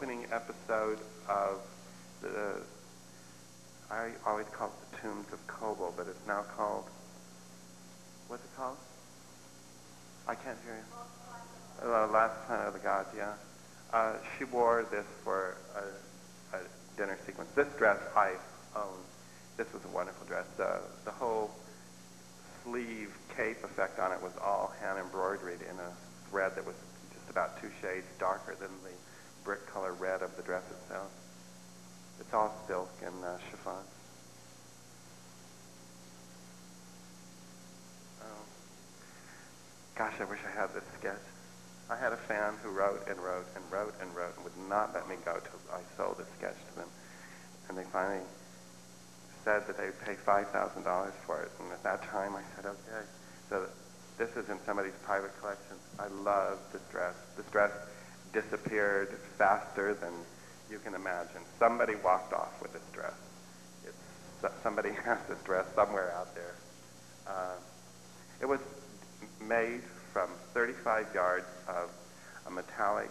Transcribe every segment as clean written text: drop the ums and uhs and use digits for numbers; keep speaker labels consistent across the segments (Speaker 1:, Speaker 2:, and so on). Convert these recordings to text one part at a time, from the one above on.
Speaker 1: opening episode of the, I always call it the Tombs of Kobol, but it's now called, what's it called? I can't hear you. Last Planet of the Gods, yeah. She wore this for a dinner sequence. This dress I own. This was a wonderful dress. The whole sleeve cape effect on it was all hand embroidered in a thread that was just about 2 shades darker than the brick color red of the dress itself. It's all silk and chiffon. Oh. Gosh, I wish I had this sketch. I had a fan who wrote and wrote and wrote and wrote and would not let me go till I sold this sketch to them. And they finally said that they would pay $5,000 for it. And at that time I said, okay. So this is in somebody's private collection. I love this dress. This dress disappeared faster than you can imagine. Somebody walked off with this dress. Somebody has this dress somewhere out there. It was made from 35 yards of a metallic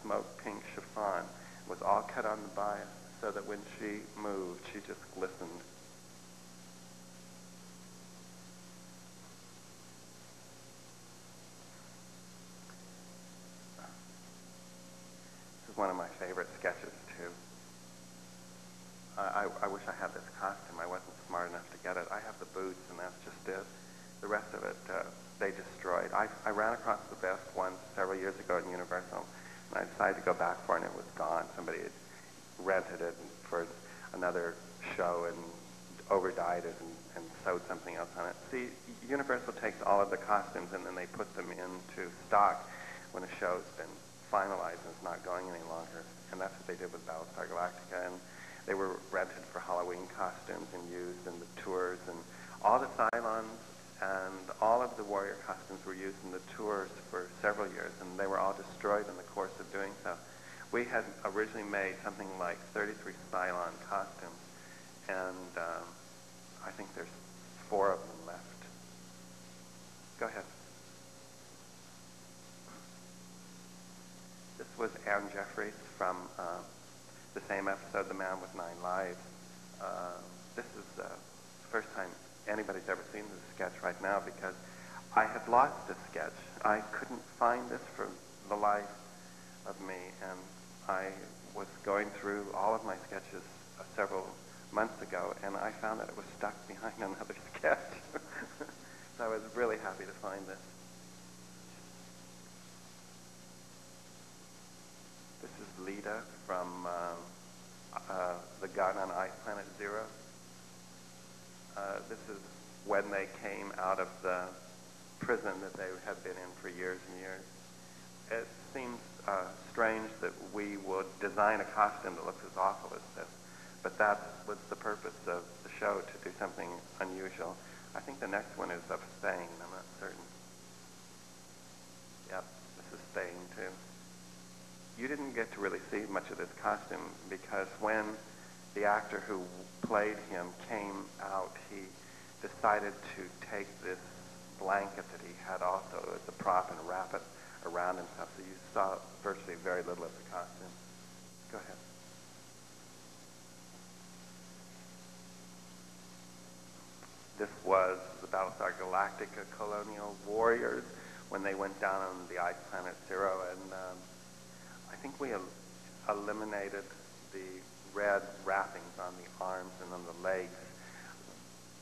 Speaker 1: smoke pink chiffon. It was all cut on the bias so that when she moved, she just glistened. This is one of my favorite sketches, too. I wish I had this costume. I wasn't smart enough to get it. I have the boots, and that's just it. The rest of it, they destroyed. I ran across the best one several years ago at Universal, and I decided to go back for it, and it was gone. Somebody had rented it for another show and overdyed it and sewed something else on it. See, Universal takes all of the costumes and then they put them into stock when a show's been finalized and it's not going any longer. And that's what they did with Battlestar Galactica. And they were rented for Halloween costumes and used in the tours. And all the Cylons and all of the warrior costumes were used in the tours for several years, and they were all destroyed in the course of doing so. We had originally made something like 33 Cylon costumes, and I think there's 4 of them left. Go ahead. This was Anne Jeffries from the same episode, The Man with 9 Lives. This is the first time anybody's ever seen this sketch right now because I had lost this sketch. I couldn't find this for the life of me, and I was going through all of my sketches several months ago, and I found that it was stuck behind another sketch. So I was really happy to find this. This is Lita from The Gun on Ice Planet Zero. This is when they came out of the prison that they had been in for years and years. It seems strange that we would design a costume that looks as awful as this, but that was the purpose of the show, to do something unusual. I think the next one is of Thane, I'm not certain. Yep, this is Thane too. You didn't get to really see much of this costume because when the actor who played him came out, he decided to take this blanket that he had also as a prop and wrap it around himself, so you saw virtually very little of the costume. Go ahead. This was the Battlestar Galactica Colonial Warriors when they went down on the ice planet Zero, and I think we eliminated the red wrappings on the arms and on the legs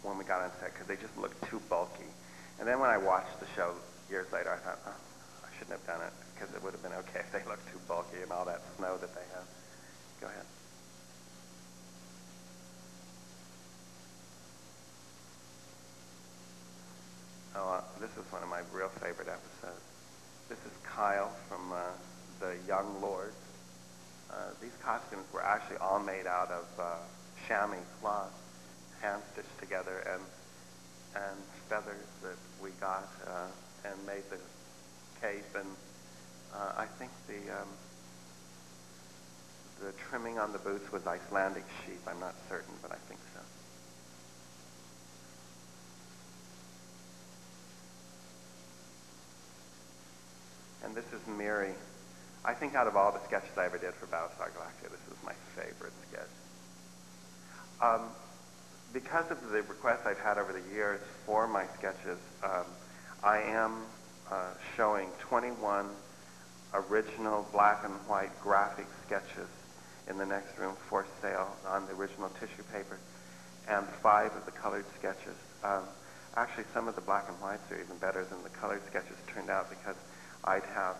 Speaker 1: when we got on set because they just looked too bulky. And then when I watched the show years later, I thought, oh, I shouldn't have done it because it would have been okay if they looked too bulky and all that snow that they have. Go ahead. Oh, this is one of my real favorite episodes. This is Kyle from the Young Lords. These costumes were actually all made out of chamois cloth, hand-stitched together, and feathers that we got and made the cape. And I think the trimming on the boots was Icelandic sheep. I'm not certain, but I think so. And this is Miri. I think think out of all the sketches I ever did for Battlestar Galactica, this is my favorite sketch. Because of the requests I've had over the years for my sketches, I am showing 21 original black and white graphic sketches in the next room for sale on the original tissue paper, and 5 of the colored sketches. Actually, some of the black and whites are even better than the colored sketches turned out, because I'd have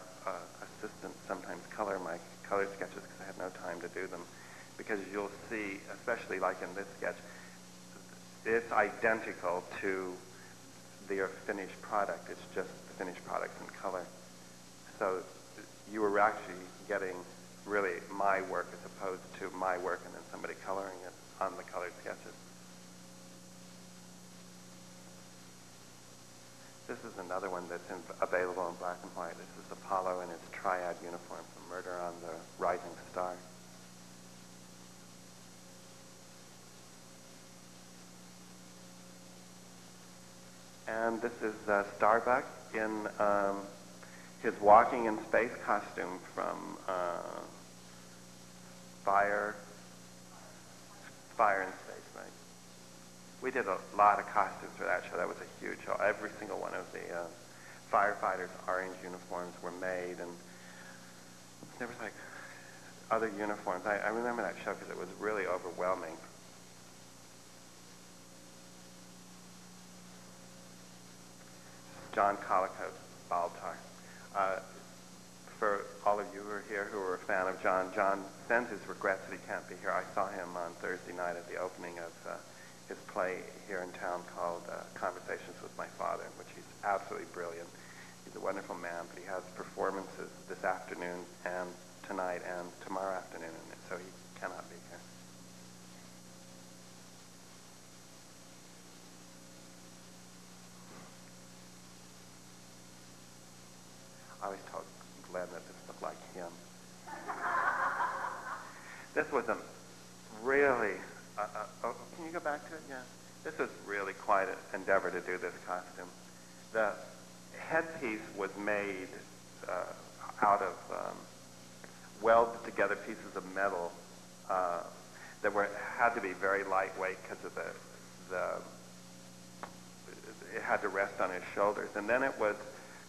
Speaker 1: assistants sometimes color my colored sketches because I had no time to do them. Because you'll see, especially like in this sketch, it's identical to the finished product. It's just the finished product in color. So you were actually getting really my work as opposed to my work and then somebody coloring it on the colored sketches. This is another one that's available in black and white. This is Apollo in its triad uniform for Murder on the Rising Star. And this is Starbuck in his walking in space costume from Fire in Space, right? We did a lot of costumes for that show. That was a huge show. Every single one of the firefighters' orange uniforms were made, and there was like other uniforms. I remember that show because it was really overwhelming. John Collico's Baltar. For all of you who are here who are a fan of John, John sends his regrets that he can't be here. I saw him on Thursday night at the opening of his play here in town called Conversations with My Father, in which he's absolutely brilliant. He's a wonderful man, but he has performances this afternoon and tonight and tomorrow afternoon, and so he cannot be here. I always told Glenn that this looked like him. This was a really, can you go back to it? Yeah. This was really quite an endeavor to do this costume. The headpiece was made out of welded together pieces of metal that had to be very lightweight because of it had to rest on his shoulders. And then it was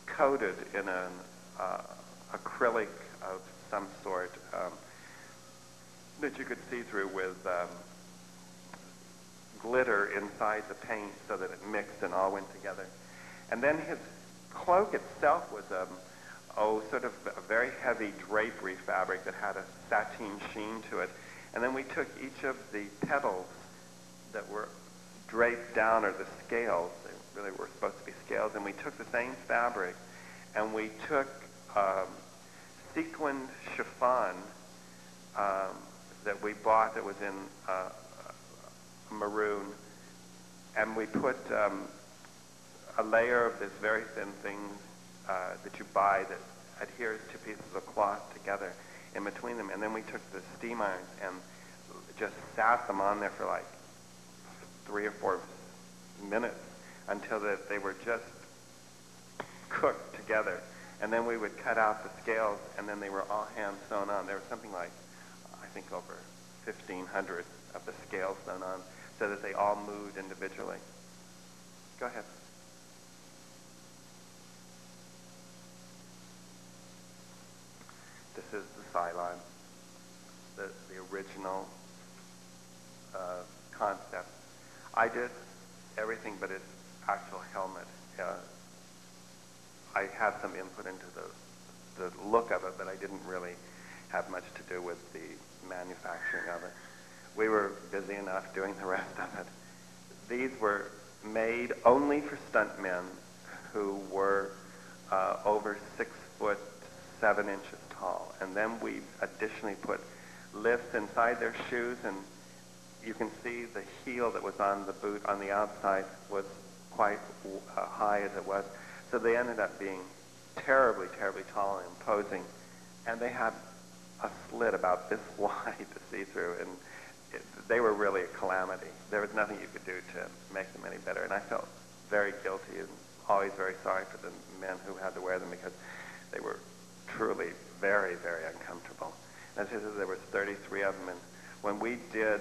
Speaker 1: coated in an acrylic of some sort that you could see through with glitter inside the paint so that it mixed and all went together. And then his cloak itself was sort of a very heavy drapery fabric that had a sateen sheen to it. And then we took each of the petals that were draped down, or the scales, they really were supposed to be scales, and we took the same fabric and we took sequined chiffon that we bought that was in maroon, and we put a layer of this very thin thing that you buy that adheres two pieces of cloth together in between them, and then we took the steam irons and just sat them on there for like 3 or 4 minutes until they were just cooked together. And then we would cut out the scales, and then they were all hand sewn on. There was something like, I think, over 1,500 of the scales sewn on, so that they all moved individually. Go ahead. This is the Cylon, the original concept. I did everything but its actual helmet. I had some input into the look of it, but I didn't really have much to do with the manufacturing of it. We were busy enough doing the rest of it. These were made only for stuntmen who were over 6'7" tall. And then we additionally put lifts inside their shoes, and you can see the heel that was on the boot on the outside was quite high as it was. So they ended up being terribly, terribly tall and imposing. And they had a slit about this wide to see through, and they were really a calamity. There was nothing you could do to make them any better. And I felt very guilty and always very sorry for the men who had to wear them, because they were truly very, very uncomfortable. As I said, there was 33 of them, and when we did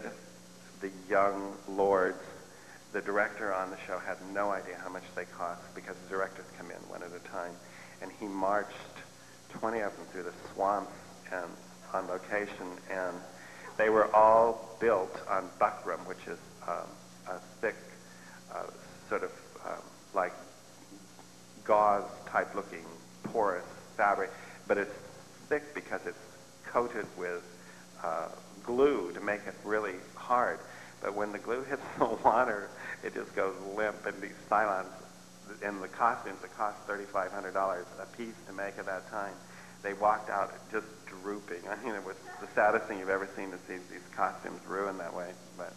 Speaker 1: the young lords, the director on the show had no idea how much they cost because the directors come in one at a time, and he marched 20 of them through the swamps and on location, and they were all built on buckram, which is a thick sort of like gauze type looking porous fabric, but it's thick because it's coated with glue to make it really hard. But when the glue hits the water, it just goes limp. And these Cylons in the costumes that cost $3,500 a piece to make at that time, they walked out just drooping. I mean, it was the saddest thing you've ever seen to see these costumes ruined that way. But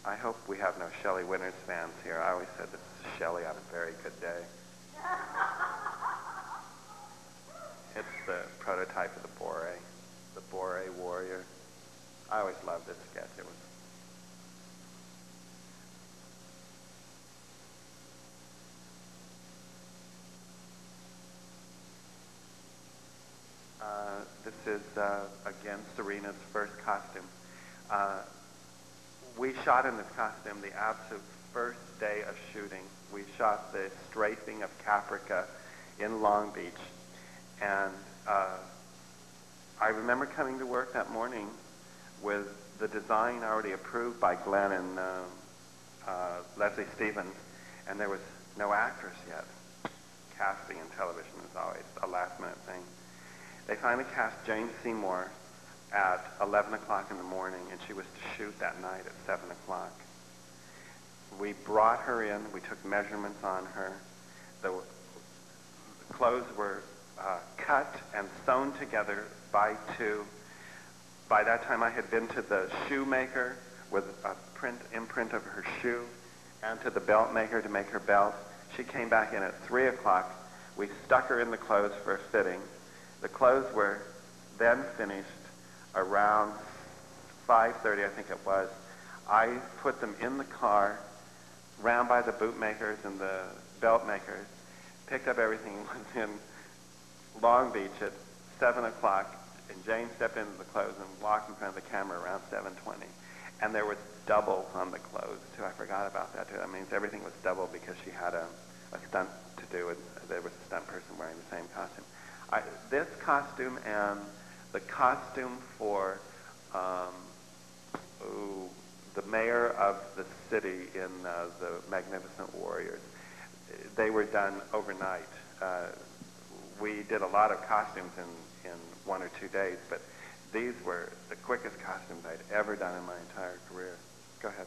Speaker 1: I hope we have no Shelley Winters fans here. I always said this is Shelley on a very good day. It's the prototype of the Bore warrior. I always loved this sketch. It was this is again Serena's first costume. We shot in this costume the absolute first day of shooting. We shot the strafing of Caprica in Long Beach. And I remember coming to work that morning with the design already approved by Glenn and Leslie Stevens, and there was no actress yet. Casting in television is always a last-minute thing. They finally cast Jane Seymour at 11 o'clock in the morning, and she was to shoot that night at 7 o'clock. We brought her in. We took measurements on her. The clothes were cut and sewn together by two. By that time, I had been to the shoemaker with a imprint of her shoe, and to the belt maker to make her belt. She came back in at 3 o'clock. We stuck her in the clothes for a fitting. The clothes were then finished around 5:30, I think it was. I put them in the car, ran by the bootmakers and the belt makers, picked up everything, and was in Long Beach at 7 o'clock, and Jane stepped into the clothes and walked in front of the camera around 7:20. And there was doubles on the clothes, too. I forgot about that, too. That means everything was double because she had a stunt to do, and there was a stunt person wearing the same costume. This costume and the costume for the mayor of the city in the Magnificent Warriors, they were done overnight. We did a lot of costumes in 1 or 2 days, but these were the quickest costumes I'd ever done in my entire career. Go ahead.